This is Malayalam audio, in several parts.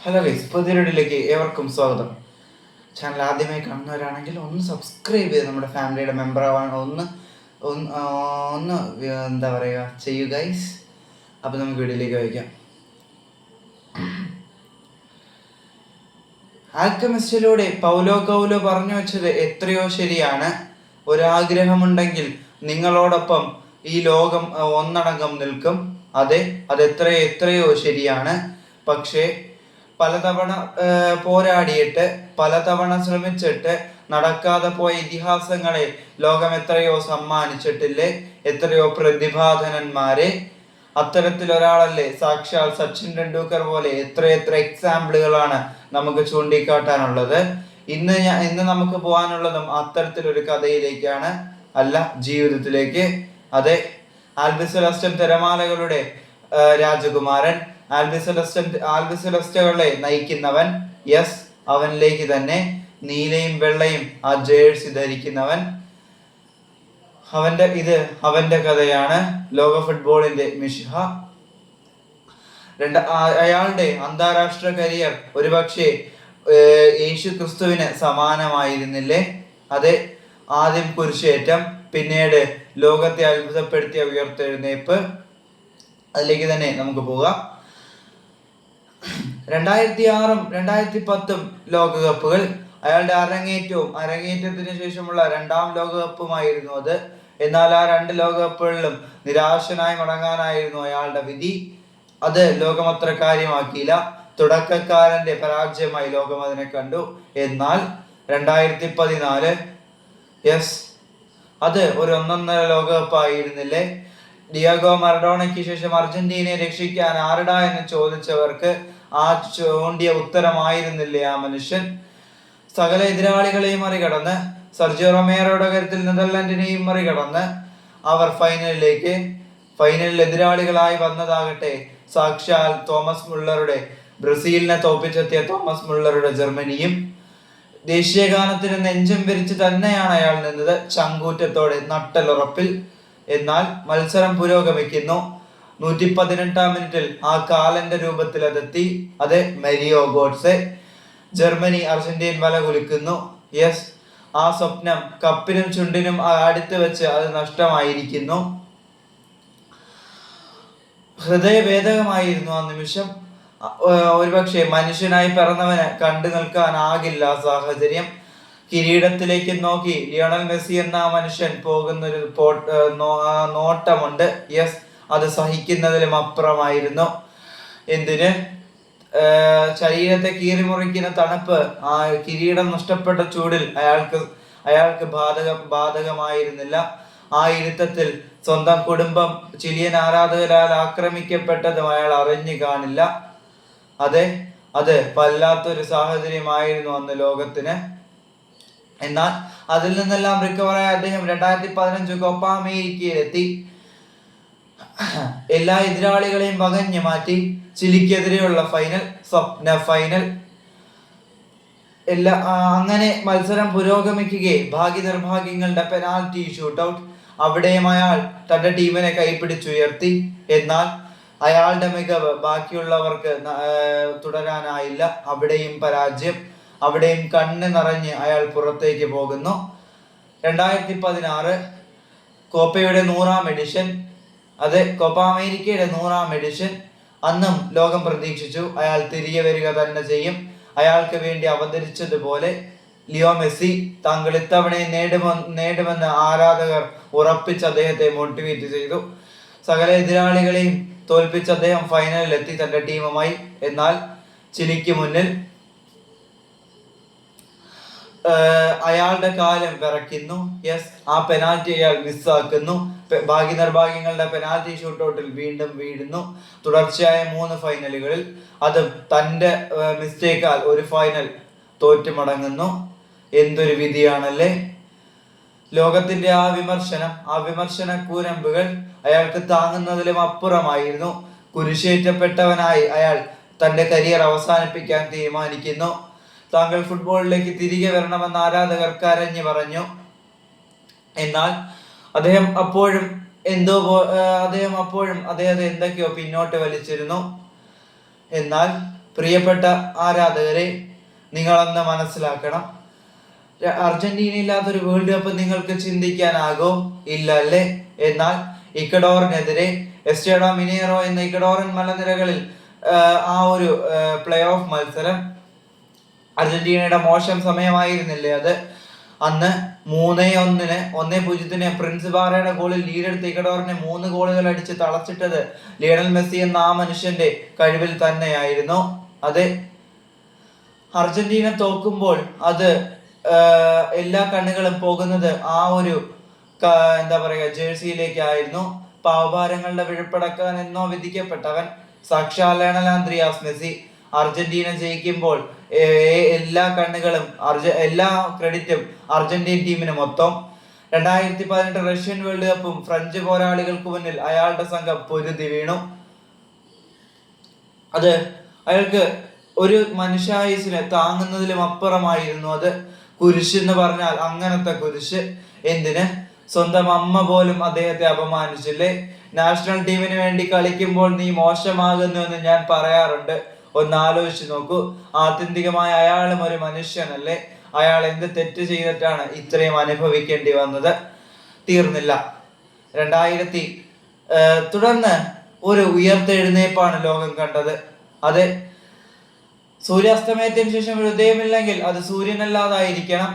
ഹലോ ഗൈസ്, പുതിയൊരു വീഡിയോയിലേക്ക് ഏവർക്കും സ്വാഗതം. ചാനൽ ആദ്യമായി കാണുന്നവരാണെങ്കിൽ ഒന്ന് സബ്സ്ക്രൈബ് ചെയ്ത് നമ്മുടെ ഫാമിലിയുടെ മെമ്പർ ആവാൻ ഒന്ന് ഒന്ന് എന്താ പറയുക ചെയ്യുക ഗൈസ്. അപ്പോൾ നമുക്ക് വീഡിയോയിലേക്ക് വയ്ക്കാം. ആൽക്കമിസ്റ്റിലൂടെ പൗലോ കൗലോ പറഞ്ഞു വെച്ചത് എത്രയോ ശരിയാണ്. ഒരാഗ്രഹമുണ്ടെങ്കിൽ നിങ്ങളോടൊപ്പം ഈ ലോകം ഒന്നടങ്കം നിൽക്കും. അതെത്രയോ ശരിയാണ്. പക്ഷേ പലതവണ പോരാടിയിട്ട് പലതവണ ശ്രമിച്ചിട്ട് നടക്കാതെ പോയ ഇതിഹാസങ്ങളെ ലോകം എത്രയോ സമ്മാനിച്ചിട്ടില്ലേ, എത്രയോ പ്രതിഭാധനന്മാരെ. അത്തരത്തിലൊരാളല്ലേ സാക്ഷാൽ സച്ചിൻ ടെണ്ടുൽക്കർ പോലെ. എത്രയെത്ര എക്സാമ്പിളുകളാണ് നമുക്ക് ചൂണ്ടിക്കാട്ടാനുള്ളത്. ഇന്ന് നമുക്ക് പോകാനുള്ളതും അത്തരത്തിലൊരു കഥയിലേക്കാണ്, അല്ല ജീവിതത്തിലേക്ക്. അതെ, ആൽബിസെലസ്റ്റൻ തിരമാലകളുടെ രാജകുമാരൻ, ആൽബിസെലസ്റ്റുകളെ നയിക്കുന്നവൻ. യെസ്, അവനിലേക്ക് തന്നെ. നീലയും വെള്ളയും ആ ജേഴ്സി ധരിക്കുന്നവൻ. അവന്റെ കഥയാണ് ലോക ഫുട്ബോളിന്റെ മിശിഹ. അയാളുടെ അന്താരാഷ്ട്ര കരിയർ ഒരുപക്ഷെ യേശു ക്രിസ്തുവിന് സമാനമായിരുന്നില്ലേ? അതെ, ആദ്യം കുരിശേറ്റം, പിന്നീട് ലോകത്തെ അത്ഭുതപ്പെടുത്തിയ ഉയർത്തെഴുന്നേൽപ്പ്. അതിലേക്ക് തന്നെ നമുക്ക് പോകാം. 2006 2010 ലോകകപ്പുകൾ അയാളുടെ അരങ്ങേറ്റത്തിന് ശേഷമുള്ള രണ്ടാം ലോകകപ്പുമായിരുന്നു അത്. എന്നാൽ ആ രണ്ട് ലോകകപ്പുകളിലും നിരാശനായി മടങ്ങാനായിരുന്നു അയാളുടെ വിധി. അത് ലോകം അത്ര കാര്യമാക്കിയില്ല. തുടക്കക്കാരന്റെ പരാജയമായി ലോകം അതിനെ കണ്ടു. എന്നാൽ 2014, യെസ്, അത് ഒരു ഒന്നൊന്നര ലോകകപ്പായിരുന്നില്ലേ? ഡിയാഗോ മറഡോണയ്ക്ക് ശേഷം അർജന്റീനയെ രക്ഷിക്കാൻ ആരടാ എന്ന് ചോദിച്ചവർക്ക് ആ ചോണ്ടിയ ഉത്തരമായിരുന്നില്ലേ ആ മനുഷ്യൻ? സകല എതിരാളികളെയും മറികടന്ന്, സർജിയോ റൊമേറോയുടെ കാര്യത്തിൽ നെതർലൻഡിനെയും മറികടന്ന് അവർ ഫൈനലിൽ എതിരാളികളായി വന്നതാകട്ടെ സാക്ഷാൽ ബ്രസീലിനെ തോപ്പിച്ചെത്തിയ തോമസ് മുള്ളറുടെ ജർമ്മനിയും. ദേശീയഗാനത്തിന് നെഞ്ചം വിരിച്ച് തന്നെയാണ് അയാൾ നിന്നത്, ചങ്കൂറ്റത്തോടെ, നട്ടലുറപ്പിൽ. എന്നാൽ മത്സരം പുരോഗമിക്കുന്നു. 118-ാം മിനിറ്റിൽ ആ കാലന്റെ രൂപത്തിൽ അതെത്തി. അതെ, മരിയോ ഗോഡ്സെ. ജർമ്മനി അർജന്റീൻ വല കുലുക്കുന്നു. യെസ്, ആ സ്വപ്നം കപ്പിനും ചുണ്ടിനും അടുത്ത് വെച്ച് അത് നഷ്ടമായിരിക്കുന്നു. ഹൃദയഭേദകമായിരുന്നു ആ നിമിഷം. ഒരുപക്ഷെ മനുഷ്യനായി പിറന്നവന് കണ്ടു നിൽക്കാനാകില്ല ആ സാഹചര്യം. കിരീടത്തിലേക്ക് നോക്കി ലിയോണൽ മെസ്സി എന്ന മനുഷ്യൻ പോകുന്നൊരു നോട്ടമുണ്ട്. യെസ്, അത് സഹിക്കുന്നതിലും അപ്പുറമായിരുന്നു. എന്തിന്? ശരീരത്തെ കീറിമുറിക്കുന്ന തണുപ്പ്, ആ കിരീടം നഷ്ടപ്പെട്ട ചൂടിൽ അയാൾക്ക് ബാധകമായിരുന്നില്ല. ആ ഇരുത്തത്തിൽ സ്വന്തം കുടുംബം ചിലിയൻ ആരാധകരാൽ ആക്രമിക്കപ്പെട്ടതും അയാൾ അറിഞ്ഞു കാണില്ല. അത് വല്ലാത്തൊരു സാഹചര്യമായിരുന്നു അന്ന് ലോകത്തിന്. എന്നാൽ അതിൽ നിന്നെല്ലാം റിക്കവറായ അദ്ദേഹം 2015 കോപ്പ അമേരിക്കയിലെത്തി. എല്ലാ എതിരാളികളെയും വകഞ്ഞു മാറ്റി. ചിലിക്കെതിരെയുള്ള ഫൈനൽ, സ്വപ്ന ഫൈനൽ. അങ്ങനെ മത്സരം പുരോഗമിക്കുകയെ ഭാഗ്യനിർഭാഗ്യങ്ങളുടെ പെനാൽറ്റി ഷൂട്ടൗട്ട്. അവിടെയും അയാൾ തന്റെ ടീമിനെ കൈപ്പിടിച്ചുയർത്തി. എന്നാൽ അയാളുടെ മികവ് ബാക്കിയുള്ളവർക്ക് തുടരാനായില്ല. അവിടെയും പരാജയം. അവിടെയും കണ്ണ് നിറഞ്ഞ് അയാൾ പുറത്തേക്ക് പോകുന്നു. 2016 കോപ്പയുടെ 100-ാം എഡിഷൻ. അതെ, കോപ്പ അമേരിക്കയുടെ 100-ാം എഡിഷൻ. അന്നും ലോകം പ്രതീക്ഷിച്ചു അയാൾ തിരികെ വരിക തന്നെ ചെയ്യും. അയാൾക്ക് വേണ്ടി അവതരിച്ചതുപോലെ ലിയോ മെസ്സി താങ്കൾ ഇത്തവണയും നേടുമെന്ന് ആരാധകർ ഉറപ്പിച്ച് അദ്ദേഹത്തെ മോട്ടിവേറ്റ് ചെയ്തു. സകല എതിരാളികളെയും തോൽപ്പിച്ച് അദ്ദേഹം ഫൈനലിൽ എത്തി തന്റെ ടീമുമായി. എന്നാൽ ചിലിക്ക് മുന്നിൽ അയാളുടെ കാലം വിറയ്ക്കുന്നു. യെസ്, ആ പെനാൽറ്റി അയാൾ മിസ്സാക്കുന്നു. ഭാഗ്യനിർഭാഗ്യങ്ങളുടെ പെനാൽറ്റി ഷൂട്ടൗട്ടിൽ വീണ്ടും വീഴുന്നു. തുടർച്ചയായ 3 ഫൈനലുകളിൽ, അതും തന്റെ മിസ്റ്റേക്കാൽ ഒരു ഫൈനൽ തോറ്റു മടങ്ങുന്നു. എന്തൊരു വിധിയാണല്ലേ! ലോകത്തിന്റെ ആ വിമർശന കൂരമ്പുകൾ അയാൾക്ക് താങ്ങുന്നതിലും അപ്പുറമായിരുന്നു. കുരിശേറ്റപ്പെട്ടവനായി അയാൾ തന്റെ കരിയർ അവസാനിപ്പിക്കാൻ തീരുമാനിക്കുന്നു. താങ്കൾ ഫുട്ബോളിലേക്ക് തിരികെ വരണമെന്ന് ആരാധകർ കരഞ്ഞു പറഞ്ഞു. എന്നാൽ അദ്ദേഹം അപ്പോഴും അദ്ദേഹത്തെ എന്തൊക്കെയോ പിന്നോട്ട് വലിച്ചിരുന്നു. എന്നാൽ പ്രിയപ്പെട്ട ആരാധകരെ, നിങ്ങളൊന്ന് മനസ്സിലാക്കണം. അർജന്റീന ഇല്ലാത്തൊരു വേൾഡ് കപ്പ് നിങ്ങൾക്ക് ചിന്തിക്കാനാകോ? ഇല്ല അല്ലേ? എന്നാൽ ഇക്വഡോറിനെതിരെ എസ്റ്റേഡോ മിനേറോ എന്ന ഇക്വഡോറൻ മലനിരകളിൽ ആ ഒരു പ്ലേ ഓഫ് മത്സരം അർജന്റീനയുടെ മോശം സമയമായിരുന്നില്ലേ അത്? അന്ന് 1-0 പ്രിൻസ് ബാറയുടെ ഗോളിൽ ലീഡെടുത്ത് ഇക്വഡോറിനെ 3 ഗോളുകൾ അടിച്ച് തളച്ചിട്ടത് ലിയണൽ മെസ്സി എന്ന ആ മനുഷ്യന്റെ കഴിവിൽ തന്നെയായിരുന്നു. അതെ, അർജന്റീന തോക്കുമ്പോൾ അത് എല്ലാ കണ്ണുകളും പോകുന്നത് ആ ഒരു എന്താ പറയുക ജേഴ്സിയിലേക്കായിരുന്നു. പാവഭാരങ്ങളുടെ വിഴുപ്പടക്കാൻ എന്നോ വിധിക്കപ്പെട്ടവൻ സാക്ഷാൽ ലയണൽ ആന്ദ്രിയാസ് മെസ്സി. അർജന്റീന ജയിക്കുമ്പോൾ എല്ലാ കണ്ണുകളും എല്ലാ ക്രെഡിറ്റും അർജന്റീൻ ടീമിന് മൊത്തം. 2018 റഷ്യൻ വേൾഡ് കപ്പും ഫ്രഞ്ച് പോരാളികൾക്ക് മുന്നിൽ അയാളുടെ സംഘം പൊരുതി വീണു. അത് അയാൾക്ക് ഒരു മനുഷ്യായുസിനെ താങ്ങുന്നതിലും അപ്പുറമായിരുന്നു. അത് കുരിശ് എന്ന് പറഞ്ഞാൽ അങ്ങനത്തെ കുരിശ്. എന്തിന്? സ്വന്തം അമ്മ പോലും അദ്ദേഹത്തെ അപമാനിച്ചില്ലേ? നാഷണൽ ടീമിന് വേണ്ടി കളിക്കുമ്പോൾ നീ മോശമാകുന്നു എന്ന് ഞാൻ പറയാറുണ്ട്. ഒന്ന് ആലോചിച്ച് നോക്കൂ. ആത്യന്തികമായി അയാളും ഒരു മനുഷ്യനല്ലേ? അയാൾ എന്ത് തെറ്റ് ചെയ്തിട്ടാണ് ഇത്രയും അനുഭവിക്കേണ്ടി വന്നത്? തീർന്നില്ല. 2000 തുടർന്ന് ഒരു ഉയർത്തെഴുന്നേപ്പാണ് ലോകം കണ്ടത്. അത് സൂര്യാസ്തമയത്തിന് ശേഷം ഒരു ഉദയമില്ലെങ്കിൽ അത് സൂര്യനല്ലാതായിരിക്കണം.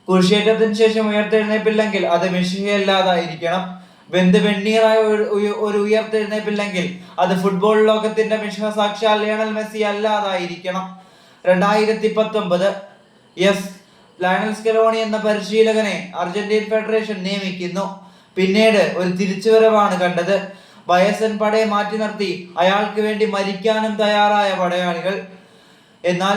കുരിശേറ്റത്തിന് ശേഷം ഉയർത്തെഴുന്നേപ്പില്ലെങ്കിൽ അത് മെസ്സിയല്ലാതായിരിക്കണം. വെന്ത് വെണ്ണീറായ ഒരു ഉയർത്തെഴുന്നേപ്പില്ലെങ്കിൽ അത് ഫുട്ബോൾ ലോകത്തിന്റെ മിശ സാക്ഷാൽ ലയണൽ മെസ്സി അല്ലാതായിരിക്കണം. 2019 ലയണൽ സ്കലോണി എന്ന പരിശീലകനെ അർജന്റീൻ ഫെഡറേഷൻ നിയമിക്കുന്നു. പിന്നീട് ഒരു തിരിച്ചുവരവാണ് കണ്ടത്. വയസ്സൻ പടയെ മാറ്റി നിർത്തി അയാൾക്ക് വേണ്ടി മരിക്കാനും തയ്യാറായ പടയാളികൾ. എന്നാൽ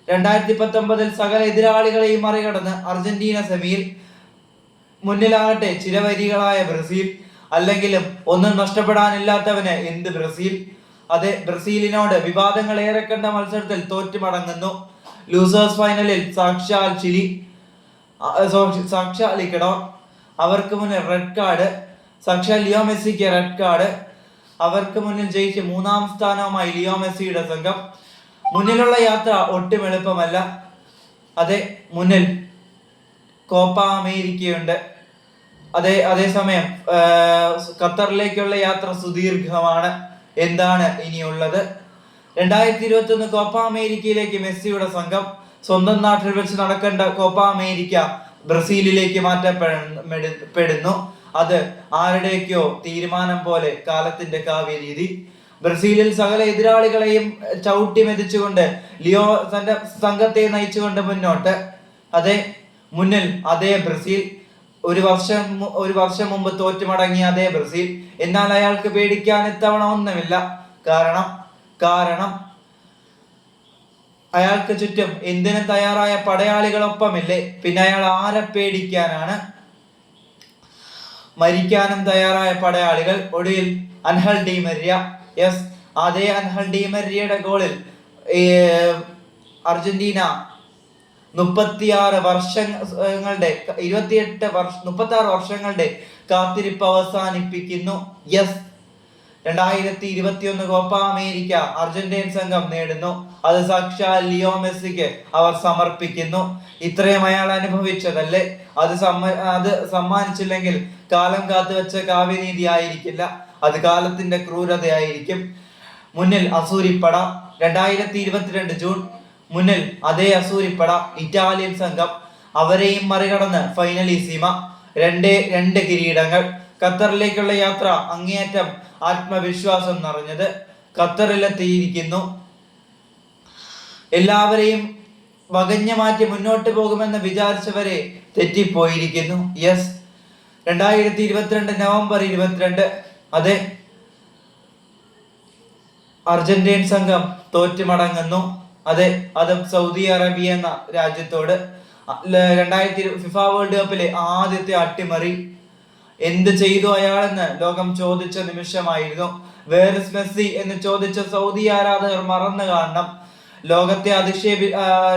2019 സകല എതിരാളികളെയും മറികടന്ന് അർജന്റീന സെമിയിൽ. മുന്നിലാകട്ടെ ചിരവരികളായ ബ്രസീൽ. അല്ലെങ്കിലും ഒന്നും നഷ്ടപ്പെടാനില്ലാത്തവന് എന്ത് ബ്രസീൽ? അതെ, ബ്രസീലിനോട് വിവാദങ്ങൾ ഏറെ കണ്ട മത്സരത്തിൽ തോറ്റു മടങ്ങുന്നു. ലൂസേഴ്സ് ഫൈനലിൽ സാക്ഷാൽ ചിലി, സാക്ഷാൽ ഇക്വഡോർ. അവർക്ക് മുന്നിൽ റെഡ് കാർഡ്. സാക്ഷാൽ ലിയോ മെസ്സിക്ക് റെഡ് കാർഡ്. അവർക്ക് മുന്നിൽ ജയിച്ച് 3-ാം സ്ഥാനവുമായി ലിയോ മെസ്സിയുടെ സംഘം. മുന്നിലുള്ള യാത്ര ഒട്ടും എളുപ്പമല്ല. അതെ, മുന്നിൽ കോപ്പ അമേരിക്കയുണ്ട്. അതേസമയം ഖത്തറിലേക്കുള്ള യാത്ര സുദീർഘമാണ്. എന്താണ് ഇനിയുള്ളത്? 2021 കോപ്പ അമേരിക്കയിലേക്ക് മെസ്സിയുടെ സംഘം. സ്വന്തം നാട്ടിൽ വെച്ച് നടക്കേണ്ട കോപ്പ അമേരിക്ക ബ്രസീലിലേക്ക് മാറ്റപ്പെടുന്നു. അത് ആരുടെയൊക്കെയോ തീരുമാനം പോലെ കാലത്തിന്റെ കാവ്യരീതി. ബ്രസീലിൽ സകല എതിരാളികളെയും ചവിട്ടി മെതിച്ചുകൊണ്ട് ലിയോ തന്റെ സംഘത്തെ നയിച്ചുകൊണ്ട് മുന്നോട്ട്. അതെ, മുന്നിൽ അതേ ബ്രസീൽ. ഒരു വർഷം മുമ്പ് തോറ്റുമടങ്ങിയ അതേ ബ്രസീൽ. എന്നാൽ അയാൾക്ക് പേടിക്കാൻ ഇത്തവണ ഒന്നുമില്ല. കാരണം അയാൾക്ക് ചുറ്റും എന്തിനും തയ്യാറായ പടയാളികളൊപ്പമില്ലേ? പിന്നെ അയാൾ ആരെ പേടിക്കാനാണ്? മരിക്കാനും തയ്യാറായ പടയാളികൾ. ഒടുവിൽ അൻഹൽ ഡി മരിയ. അതേ അൻഹൽ ഡി മരിയയുടെ ഗോളിൽ അർജന്റീന 36 വർഷങ്ങളുടെ കാത്തിരിപ്പ് അവസാനിപ്പിക്കുന്നു. 2021 കോപ്പ അമേരിക്ക അർജന്റീൻ സംഘം നേടുന്നു. അത് സാക്ഷാൽ ലിയോ മെസ്സിക്ക് അവർ സമർപ്പിക്കുന്നു. ഇത്രയും അയാൾ അനുഭവിച്ചതല്ലേ? അത് സമ്മാനിച്ചില്ലെങ്കിൽ കാലം കാത്തുവെച്ച കാവ്യനീതി ആയിരിക്കില്ല, അത് കാലത്തിന്റെ ക്രൂരതയായിരിക്കും. മുന്നിൽ അസൂരിപ്പട. 2022 ജൂൺ. മുന്നിൽ അതേ അസൂരിപ്പട, ഇറ്റാലിയൻ സംഘം. അവരെയും മറികടന്ന് ഫൈനലിസീമ. 2 കിരീടങ്ങൾ. ഖത്തറിലേക്കുള്ള യാത്ര അങ്ങേയറ്റം ആത്മവിശ്വാസം നിറഞ്ഞത്. ഖത്തറിലെത്തിയിരിക്കുന്നു. എല്ലാവരെയും വകഞ്ഞു മാറ്റി മുന്നോട്ട് പോകുമെന്ന് വിചാരിച്ചവരെ തെറ്റിപ്പോയിരിക്കുന്നു. 2022 നവംബർ 22. അതെ, അർജന്റീൻ സംഘം തോറ്റുമടങ്ങുന്നു. അതെ, അതും സൗദി അറേബ്യ എന്ന രാജ്യത്തോട്. 2000 ഫിഫ വേൾഡ് കപ്പിലെ ആദ്യത്തെ അട്ടിമറി. എന്ത് ചെയ്തു അയാളെന്ന് ലോകം ചോദിച്ച നിമിഷമായിരുന്നു. വേർ ഇസ് മെസ്സി എന്ന് ചോദിച്ച സൗദി ആരാധകർ മറന്നു കാണണം.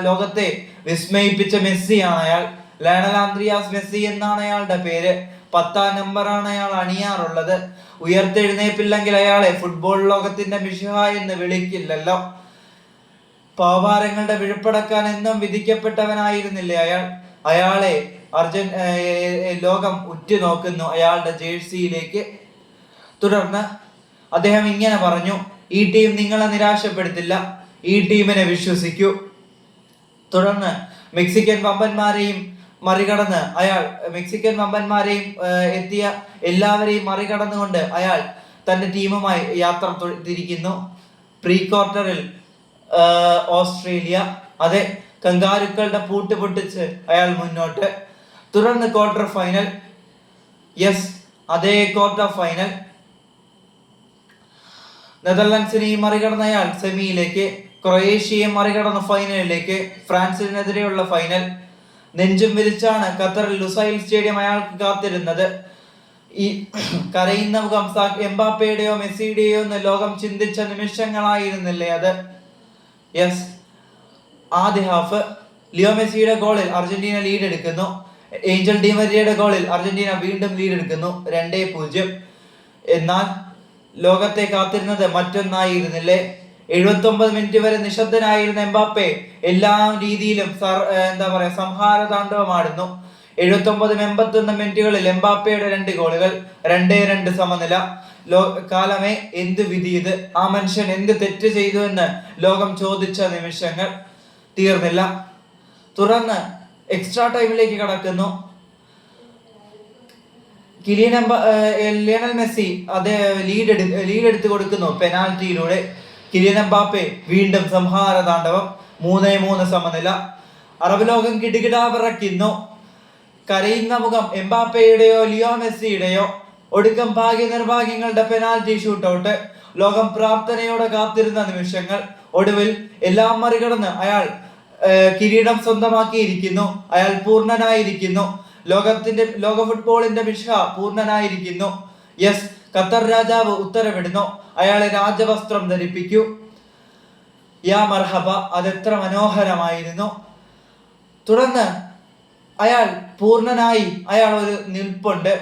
ലോകത്തെ വിസ്മയിപ്പിച്ച മെസ്സിയാണ് അയാൾ. ലയണൽ ആന്ദ്രിയാസ് മെസ്സി എന്നാണ് അയാളുടെ പേര്. 10-ാം നമ്പറാണ് അയാൾ അണിയാറുള്ളത്. ഉയർത്തെഴുന്നേപ്പില്ലെങ്കിൽ അയാളെ ഫുട്ബോൾ ലോകത്തിന്റെ മിശിഹ എന്ന് വിളിക്കില്ലല്ലോ. പാവാരങ്ങളുടെ വിഴുപ്പടക്കാൻ എന്നും വിധിക്കപ്പെട്ടവനായിരുന്നില്ലേ അയാൾ? അയാളെ ലോകം ഉറ്റുനോക്കുന്നു, അയാളുടെ ജേഴ്സിയിലേക്ക്. തുടർന്ന് അദ്ദേഹം ഇങ്ങനെ പറഞ്ഞു: ഈ ടീം നിങ്ങളെ നിരാശപ്പെടുത്തില്ല, ഈ ടീമിനെ വിശ്വസിക്കൂ. തുടർന്ന് മെക്സിക്കൻ വമ്പന്മാരെയും എത്തിയ എല്ലാവരെയും മറികടന്നുകൊണ്ട് അയാൾ തന്റെ ടീമുമായി യാത്ര തിരിക്കുന്നു. പ്രീ ക്വാർട്ടറിൽ ഓസ്ട്രേലിയ, അതെ, കങ്കാരുക്കളുടെ പൂട്ട് പൊട്ടിച്ച് അയാൾ മുന്നോട്ട്. തുടർന്ന് ക്വാർട്ടർ ഫൈനൽ, അതേ ക്വാർട്ടർ ഫൈനൽ. നെതർലൻഡ്സിനെയും മറികടന്ന അയാൾ സെമിയിലേക്ക്, ക്രൊയേഷ്യയെ മറികടന്ന ഫൈനലിലേക്ക്, ഫ്രാൻസിനെതിരെയുള്ള ഫൈനൽ. നെഞ്ചും വിരിച്ചാണ് ഖത്തറിൽ ലുസൈൽ സ്റ്റേഡിയം അയാൾക്ക് കാത്തിരുന്നത്. ഈ കരയുന്ന മുഖം എംബാപ്പയുടെയോ മെസ്സിയുടെയോ എന്ന് ലോകം ചിന്തിച്ച നിമിഷങ്ങളായിരുന്നില്ലേ അത്? ആദ്യ ഹാഫ് ലിയോ മെസ്സിയുടെ ഗോളിൽ അർജന്റീന ലീഡ് എടുക്കുന്നു. ഏഞ്ചൽ ഡി മരിയയുടെ ഗോളിൽ അർജന്റീന വീണ്ടും ലീഡ് എടുക്കുന്നു, 2-0. എന്നാൽ ലോകത്തെ കാത്തിരുന്നത് മറ്റൊന്നായിരുന്നില്ലേ? 79 മിനിറ്റ് വരെ നിശബ്ദനായിരുന്ന എംബാപ്പെ എല്ലാ രീതിയിലും സംഹാര താണ്ഡവമാടുന്നു. 79-81 മിനിറ്റുകളിൽ എംബാപ്പയുടെ 2 ഗോളുകൾ, 2-2 സമനില. കാലമേ, എന്ത് വിധി ഇത്! ആ മനുഷ്യൻ എന്ത് തെറ്റ് ചെയ്തു എന്ന് ലോകം ചോദിച്ച നിമിഷങ്ങൾ തീർന്നില്ല. തുടർന്ന് എക്സ്ട്രാ ടൈമിലേക്ക് കടക്കുന്നു. ലിയണൽ മെസ്സി ലീഡ് എടുത്തു കൊടുക്കുന്നു പെനാൽറ്റിയിലൂടെ. കിലിയൻ എംബാപ്പെ വീണ്ടും സംഹാര താണ്ഡവം, 3-3 സമനില. അറബ് ലോകം കിടുകിടാ വിറയ്ക്കുന്നു. കരയുന്ന മുഖം എംബാപ്പയുടെയോ ലിയോ മെസ്സിയുടെയോ. ഒടുക്കം നിർഭാഗ്യങ്ങളുടെ പെനാൽറ്റി ഷൂട്ടൗട്ട്. ലോകം പ്രാർത്ഥനയോടെ കാത്തിരുന്ന നിമിഷങ്ങൾ. ഒടുവിൽ എല്ലാം മറികടന്ന് അയാൾ കിരീടം സ്വന്തമാക്കിയിരിക്കുന്നു. അയാൾ പൂർണ്ണനായിരിക്കുന്നു. ലോക ഫുട്ബോളിന്റെ മിഷ പൂർണ്ണനായിരിക്കുന്നു. ഖത്തർ രാജാവ് ഉത്തരവിടുന്നു, അയാളെ രാജവസ്ത്രം ധരിപ്പിക്കൂ. യാ മർഹബ, അതെത്ര മനോഹരമായിരുന്നു. തുടർന്ന് അയാൾ പൂർണ്ണനായി അയാൾ ഒരു നിൽപ്പുണ്ട്.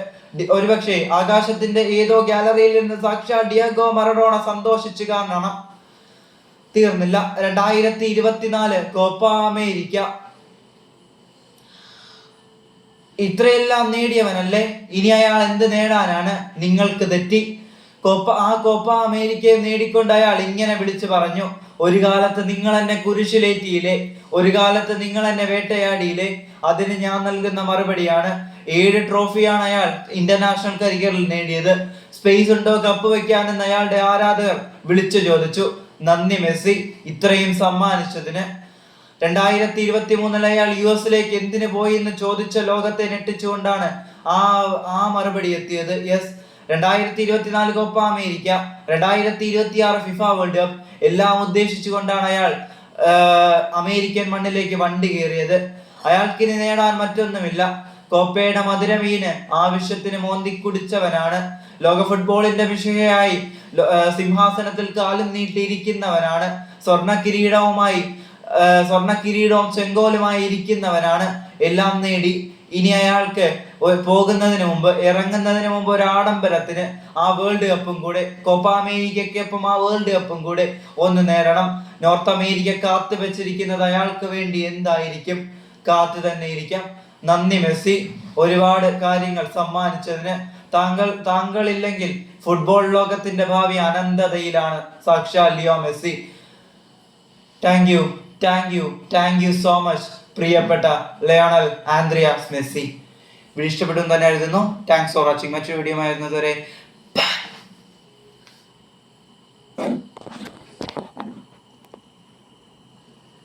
ഒരുപക്ഷെ ആകാശത്തിന്റെ ഏതോ ഗാലറിയിൽ നിന്ന് സാക്ഷാൽ ഡിയാഗോ മറഡോണ സന്തോഷിച്ചു കാണണം. തീർന്നില്ല. 2024 കോപ്പ അമേരിക്ക. ഇത്രയെല്ലാം നേടിയവനല്ലേ, ഇനി അയാൾ എന്ത് നേടാനാണ്? നിങ്ങൾക്ക് തെറ്റി. കോപ്പ അമേരിക്കയെ നേടിക്കൊണ്ട് അയാൾ ഇങ്ങനെ വിളിച്ചു പറഞ്ഞു: ഒരു കാലത്ത് നിങ്ങൾ എന്നെ കുരിശിലേറ്റിയില്ലേ, ഒരു കാലത്ത് നിങ്ങൾ എന്നെ വേട്ടയാടിയില്ലേ, അതിന് ഞാൻ നൽകുന്ന മറുപടിയാണ്. 7 ട്രോഫിയാണ് അയാൾ ഇന്റർനാഷണൽ കരിയറിൽ നേടിയത്. സ്പേസ് ഉണ്ടോ കപ്പ് വെക്കാനെന്ന് അയാളുടെ ആരാധകർ വിളിച്ചു ചോദിച്ചു. നന്ദി മെസ്സി, ഇത്രയും സമ്മാനിച്ചതിന്. 2023 അയാൾ US എന്തിനു പോയി എന്ന് ചോദിച്ച ലോകത്തെ ഞെട്ടിച്ചുകൊണ്ടാണ് ആ മറുപടി എത്തിയത്. 2024 Copa America, 2026 FIFA world cup എല്ലാം ഉദ്ദേശിച്ചുകൊണ്ടാണ് അയാൾ അമേരിക്കൻ മണ്ണിലേക്ക് വണ്ടി കയറിയത്. അയാൾക്കിനി നേടാൻ മറ്റൊന്നുമില്ല. കോപ്പയുടെ മധുരം വീണ് ആവശ്യത്തിന് മോന്തി കുടിച്ചവനാണ്. ലോക ഫുട്ബോളിന്റെ വിഷയമായി സിംഹാസനത്തിൽ കാലും നീട്ടിയിരിക്കുന്നവനാണ്. സ്വർണ്ണ കിരീടവും ചെങ്കോലുമായി ഇരിക്കുന്നവനാണ്. എല്ലാം നേടി. ഇനി അയാൾക്ക് ഇറങ്ങുന്നതിന് മുമ്പ് ഒരു ആഡംബരത്തിന് ആ വേൾഡ് കപ്പും കൂടെ, കോപ്പ അമേരിക്കയ്ക്കൊപ്പം ആ വേൾഡ് കപ്പും കൂടെ ഒന്ന് നേടണം. നോർത്ത് അമേരിക്ക കാത്തു വെച്ചിരിക്കുന്നത് അയാൾക്ക് വേണ്ടി എന്തായിരിക്കും? കാത്തു തന്നെ ഇരിക്കാം. നന്ദി മെസ്സി, ഒരുപാട് കാര്യങ്ങൾ സമ്മാനിച്ചതിന്. താങ്കളില്ലെങ്കിൽ ഫുട്ബോൾ ലോകത്തിന്റെ ഭാവി അനന്തതയിലാണ്. സാക്ഷാൽ Leo Messi. Thank you so much പ്രിയപ്പെട്ട ലയണൽ ആൻഡ്രിയാസ് മെസ്സി. വീഡിയോ ഇഷ്ടപ്പെടും തന്നെ എഴുതുന്നു. Thanks for watching. മറ്റൊരു വീഡിയോ ആയിരുന്നതുവരെ